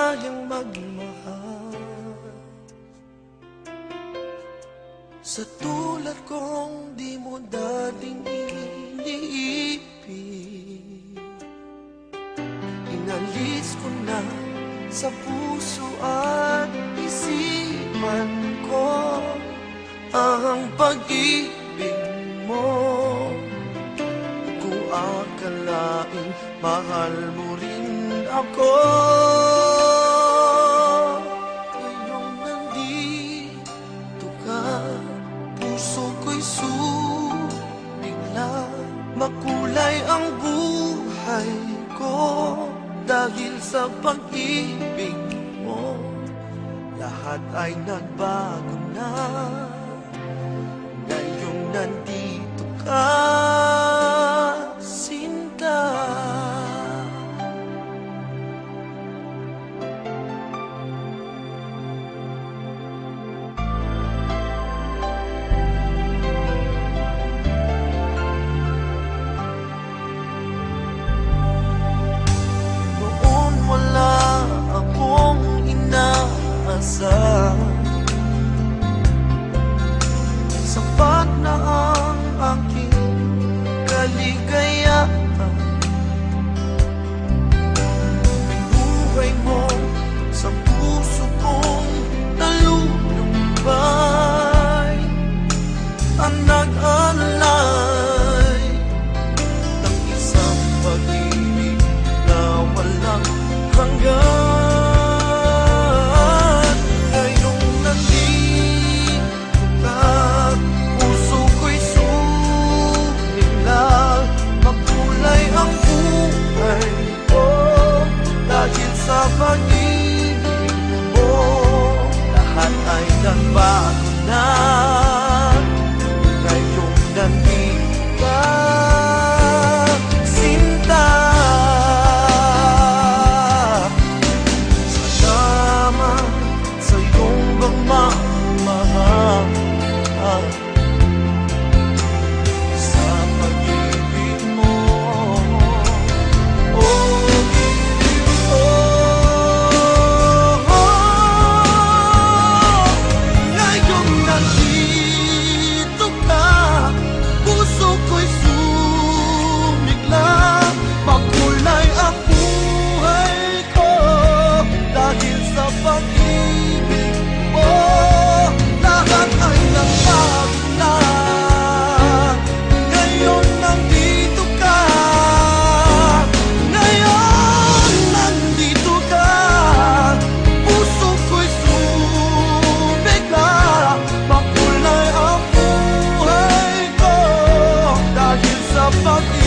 kayang magmahal sa tulad kong di mo dating iniibig. Inalis ko na sa puso at isipan ko ang pag-ibig mo. Kung akalain mahal mo rin ako, ngayong nandito ka, puso ko'y sumigla. Makulay ang buhay ko dahil sa pag-ibig mo. Lahat ay nagbago na ngayong nandito ka, Sinta. Noon wala akong inaasal, sapat na ang aking kaligayahan. Binuhay mo sa puso kong nalulumbay, ang nag-alay ng isang pag-ibig na walang hanggan. Sa pag-ibig mo, lahat ay nagbago na ngayong nandito ka, Sinta. Salamat sa iyong pagmamahal, sa pag-ibig mo. Fuck you.